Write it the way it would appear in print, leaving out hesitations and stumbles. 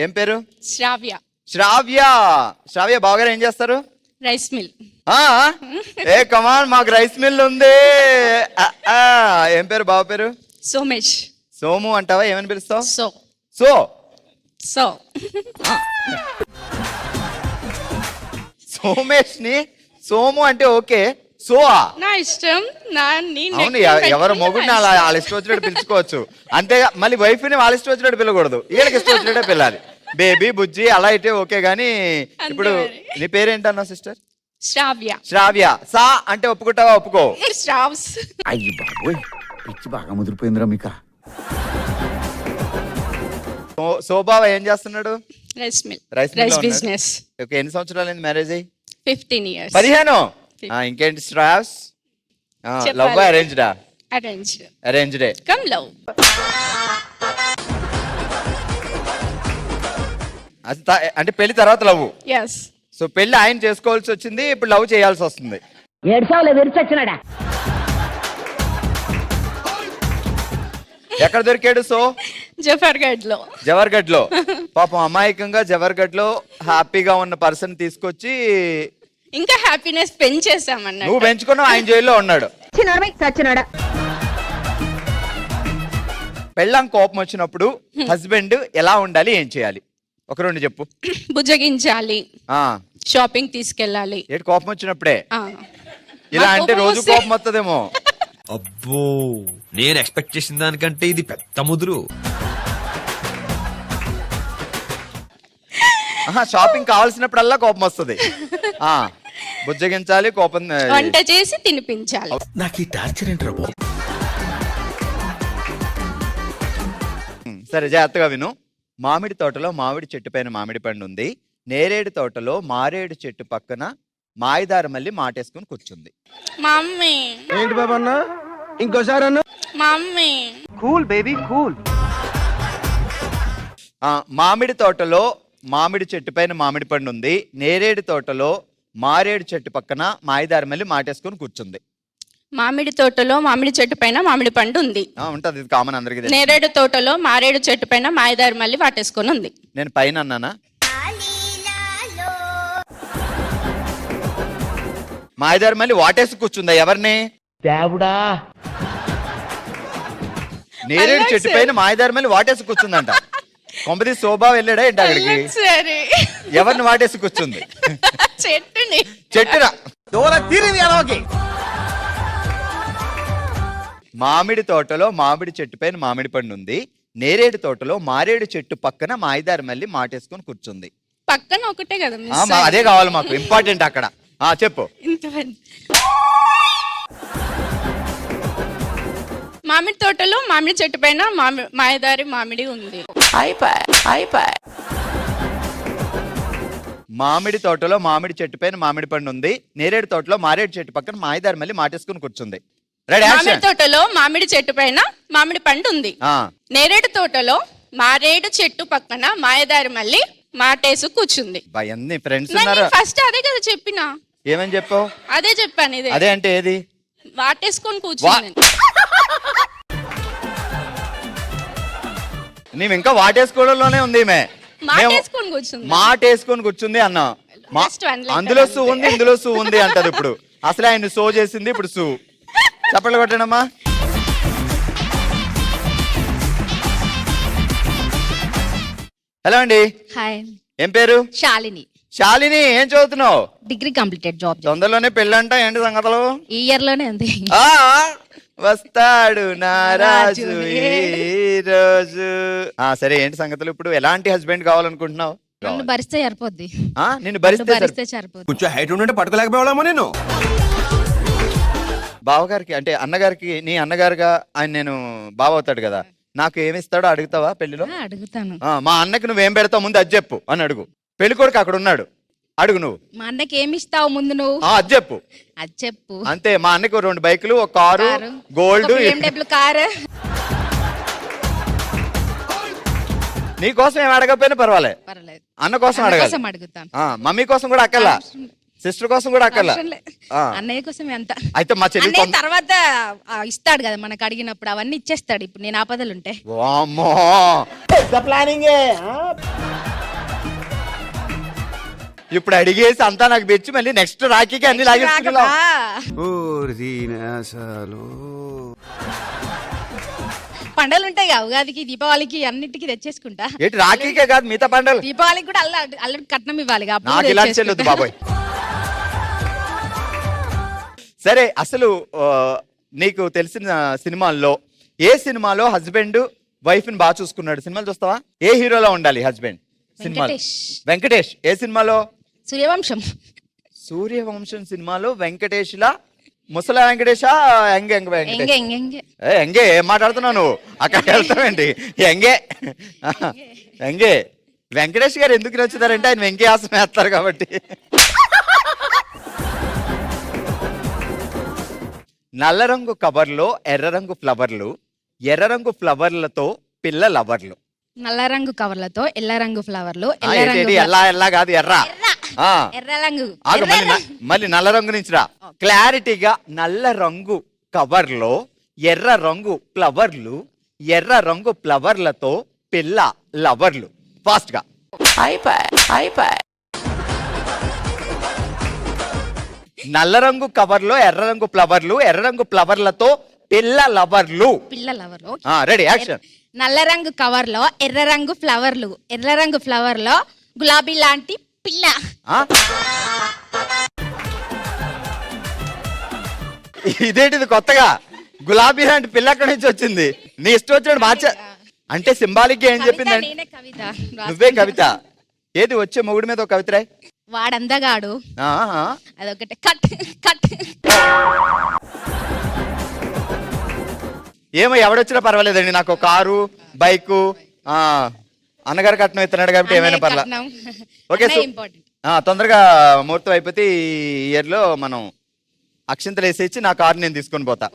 ఏం పేరు? శ్రావ్య. శ్రావ్య. శ్రావ్య బావగారు ఏం చేస్తారు? Rice mill. ఏ కమాన్, మాకు రైస్ మిల్ ఉంది. ఏం పేరు బావ పేరు? సోమేష్. సోము అంటావా? ఏమని పిలుస్తావు? సో సో సో సోమేష్ ని సోము అంటే ఓకే. సో నా ఇష్టం. అవును, ఎవరు మొగుడిని అలా వాళ్ళ ఇష్టం వచ్చినట్టు పిలుచుకోవచ్చు. అంతే, మళ్ళీ వైఫ్ ని వాళ్ళ ఇష్టం వచ్చినట్టు పిలకూడదు. వీళ్ళకి ఇష్టం వచ్చినట్టే పిల్లాలి. బేబీ బుజ్జి అలా అయితే ఓకే గానీ. ఇప్పుడు నీ పేరేంటన్నా సిస్టర్? శ్రావ్య. శ్రావ్య. సా అంటే ఒప్పుకుంటావా? ఒప్పుకో. శ్రావ్స్. అయ్యి బాబోయ్, పిచ్చి బాగా ముదిరిపోయిందిరా మీక. శోభావ ఏం చేస్తున్నాడు? Rice mill. Rice business. Okay, ఎన్ని సంవత్సరాలు అయింది మ్యారేజ్ అయ్యి? 15 years. 15. ఇంకేంటి స్ట్రావ్స్? లవ్ అరేంజ్డా? అరేంజ్డ్. అరేంజ్డే. Come love. అంటే పెళ్లి తర్వాత లవ్. yes. సో పెళ్లి ఆయన చేసుకోవాల్సి వచ్చింది, ఇప్పుడు లవ్ చేయాల్సి వస్తుంది. ఎక్కడ దొరికాడు? సో జవహర్గఢ్ లో. పాపం అమాయకంగా జవహర్గఢ్ లో హ్యాపీగా ఉన్న పర్సన్ తీసుకొచ్చి ఇంకా హ్యాపీనెస్ పెంచేసామన్నా. నువ్వు పెంచుకున్నావు, ఆయన జైల్లో ఉన్నాడు. పెళ్ళాం కోపం వచ్చినప్పుడు హస్బెండ్ ఎలా ఉండాలి, ఏం చేయాలి? ఒక రెండు చెప్పు. బుజ్జగించాలి, షాపింగ్ తీసుకెళ్ళాలి. ఏంటి కోపం వచ్చినప్పుడే? ఇలా అంటే రోజు కోపం వస్తుందేమో. అబ్బో, నేను ఎక్స్పెక్ట్ చేసిన దానికంటే ఇది పెద్ద ముదురు. షాపింగ్ కావాల్సినప్పుడల్లా కోపం వస్తుంది. బుజ్జగించాలి, కోపం. వంట చేసి తినిపించాలి. నాకు ఈ టార్చర్ ఏంట్రా బాబు. సరే, జాగ్రత్తగా విను. మామిడి తోటలో మామిడి చెట్టు పైన మామిడి పండు ఉంది. నేరేడు తోటలో మారేడు చెట్టు పక్కన మాయదారి మళ్ళీ మాటేసుకుని కూర్చుంది. మమ్మీ. ఏంటి బాబా అన్న, ఇంకోసారి అన్న. మమ్మీ. Cool baby cool. మామిడి తోటలో మామిడి చెట్టు పైన మామిడి పండు ఉంది. నేరేడు తోటలో మారేడు చెట్టు పక్కన మాయదారి మళ్ళీ మాటేసుకుని కూర్చుంది. మామిడి తోటలో మామిడి చెట్టు పైన మామిడి పండు ఉంది. ఉంటది, ఇది కామన్ అందరికి. నేరేడు తోటలో మారేడు చెట్టు పైన మాయదారి మళ్ళీ వాటేసుకొని ఉంది. నేను పైన అన్నానా? మాయదారి మళ్ళీ వాటేసి కూర్చుందా? ఎవరిని? దేవుడా. నేరేడు చెట్టు పైన మాయదారి మళ్ళీ వాటేసి కూర్చుందంట. కొంపది శోభా వెళ్ళాడా ఏంటి అక్కడికి? ఎవరిని వాటేసి కూర్చుంది? చెట్టుని. చెట్టురా. మామిడి తోటలో మామిడి చెట్టు పైన మామిడి పండు ఉంది. నేరేడు తోటలో మారేడు చెట్టు పక్కన మాయదారి మళ్ళీ మాటేసుకొని కూర్చుంది. పక్కన ఒకటే కదా. అదే కావాలి మాకు, ఇంపార్టెంట్ అక్కడ. చెప్పు. మామిడి తోటలో మామిడి చెట్టు పైన మాయదారి మామిడి ఉంది. మామిడి తోటలో మామిడి చెట్టు పైన మామిడి పండు ఉంది. నేరేడు తోటలో మారేడు చెట్టు పక్కన మాయదారి మళ్ళీ మాటేసుకుని కూర్చుంది. మామిడి తోటలో మామిడి చెట్టు పైన మామిడి పండు ఉంది. నేరేడు తోటలో మారేడు చెట్టు పక్కన మాయదారి మళ్ళీ మాటేసు కూర్చుంది. ఫ్రెండ్స్ ఫస్ట్ అదే కదా చెప్పినా. ఏమని చెప్పావు? అదే చెప్పాను. ఇదే. అదే అంటే ఏది? వాటేసుకొని కూర్చుంది. నీవు ఇంకా వాటేసుకోవడంలోనే ఉంది. మాటేసుకొని కూర్చుంది అన్నా. అందులో సూ ఉంది, ఇందులో సూ ఉంది అంటది. ఇప్పుడు అసలు ఆయన సో చేసింది, ఇప్పుడు సూ. చప్పట్లు కొట్టండమ్మా. హలో అండి. హాయ్. ఏం పేరు? శాలిని. శాలిని, ఏం చదువుతున్నావు? Degree completed. జాబ్ తొందరలోనే పెళ్ళంట. ఏంటి సంగతులు? ఈ ఇయర్ లోనే ఉంది. వస్తాడు నారాజు ఈ రోజు. సరే, ఏంటి సంగతులు? ఇప్పుడు ఎలాంటి హస్బెండ్ కావాలనుకుంటున్నావు? నన్ను భరిస్తే సరిపోద్ది. నిన్ను భరిస్తే సరిపోద్ది. కొంచెం హైట్ ఉంటే పట్టుకోలేకపోయామో నేను. బావగారికి అంటే అన్నగారికి, నీ అన్నగారుగా ఆయన నేను బావ అవుతాడు కదా, నాకు ఏమిస్తాడో అడుగుతావా పెళ్లిలో? అడుగుతాను. మా అన్నకి నువ్వేం పెడతావు ముందు అది చెప్పు అని అడుగు. పెళ్లి కొడుకు అక్కడ ఉన్నాడు, అడుగు నువ్వు. మా అన్నకి ఏమి ఇస్తావు ముందు నువ్వు? అది చెప్పు. అది చెప్పు. అంతే. మా అన్నకి 2 బైకులు, ఒక కారు, గోల్డ్, కారు. నీ కోసం ఏం అడగకపోయినా పర్వాలేదు, అన్న కోసం అడగాలి. అడుగుతాను. మమ్మీ కోసం కూడా అక్కర్లా, సిస్టర్ కోసం కూడా అక్కర్లా అవసరం లే. ఆ. అన్నయ్య కోసమే అంత అయితే మా చెల్లి అన్నయ్య తర్వాత ఇస్తాడు కదా మనకు అడిగినప్పుడు అవన్నీ ఇచ్చేస్తాడు ఇప్పుడు నేను ఆపదలు ఉంటే వామ్మో ఇప్పుడు అడిగేసి అంతా నాకు పెంచి మళ్ళీ నెక్స్ట్ రాఖీకి అన్ని లాగేసుకున్నాం పండగలు ఉంటాయి కదా ఉగాదికి దీపావళికి అన్నిటికీ తెచ్చేసుకుంటా ఏంటి రాఖీకే కాదు మిగతా పండుగలు దీపావళికి కూడా అల్లడి కట్నం ఇవ్వాలి అప్పుడు నాకు ఇలాంటి తెచ్చేసుకుంటా. చెల్లొద్దు బాబాయ్. సరే అసలు నీకు తెలిసిన సినిమాల్లో ఏ సినిమాలో హస్బెండ్ వైఫ్ ని బాగా చూసుకున్నాడు? సినిమాలు చూస్తావా? ఏ హీరోలో ఉండాలి హస్బెండ్? సినిమాలు వెంకటేష్. వెంకటేష్. ఏ సినిమాలో? సూర్యవంశం సూర్యవంశం సినిమాలో వెంకటేష్ లా ముసల వెంకటేషా ఎంగే ఎంగ వెంకటేష్? ఎంగే ఎంగే ఎంగే ఎంగే ఏం మాట్లాడుతున్నావు నువ్వు? అక్కడికి వెళ్తావేంటి? ఎంగే ఎంగే వెంకటేష్ గారు ఎందుకు నచ్చుతారంటే ఆయన వెంకే ఆసనం వేస్తారు కాబట్టి. నల్ల రంగు కవర్లో ఎర్ర రంగు ఫ్లవర్లు, ఎర్ర రంగు ఫ్లవర్లతో పిల్ల లవర్లు. నల్ల రంగు కవర్లతో ఎల్ల రంగు ఫ్లవర్లు ఆ, ఏంటి ఎల్లా ఎల్లా కాదు ఎర్ర. ఆ, ఎర్ర రంగు ఆగు, మళ్ళీ నల్ల రంగు నుంచి రా. క్లారిటీగా నల్ల రంగు కవర్లో ఎర్ర రంగు ఫ్లవర్లు, ఎర్ర రంగు ఫ్లవర్లతో పిల్ల లవర్లు. ఫాస్ట్ గా నల్ల రంగు కవర్లో ఎర్ర రంగు ఫ్లవర్లు, ఎర్ర రంగు ఫ్లవర్లతో పిల్ల లవర్లు. పిల్ల లవర్లు రెడీ యాక్షన్. నల్ల రంగు కవర్ లో ఎర్ర రంగు ఫ్లవర్లు, ఎర్ర రంగు ఫ్లవర్ లో గులాబీ లాంటి పిల్ల. ఇదేంటిది కొత్తగా? గులాబీ లాంటి పిల్ల ఎక్కడి నుంచి వచ్చింది? నీ ఇష్టం వచ్చినట్టు మార్చా అంటే సింబాలిక్ గా ఏం కవిత, చెప్పిందండి? నేనే కవిత నువ్వే కవిత. ఏది వచ్చే మొగుడు మీద ఒక కవిత రాయ్. వాడందగాడు ఆహా. అదొకటి కట్ కట్. ఏమో ఎవడొచ్చినా పర్వాలేదండి, నాకు కారు బైకు అన్నగారు కట్నం ఇస్తున్నాడు కాబట్టి ఏమైనా పర్లా. Okay important. తొందరగా ముహూర్తం అయిపోతే ఈ ఇయర్ లో మనం అక్షింతలు వేసేసి నా కారు నేను తీసుకొని పోతా.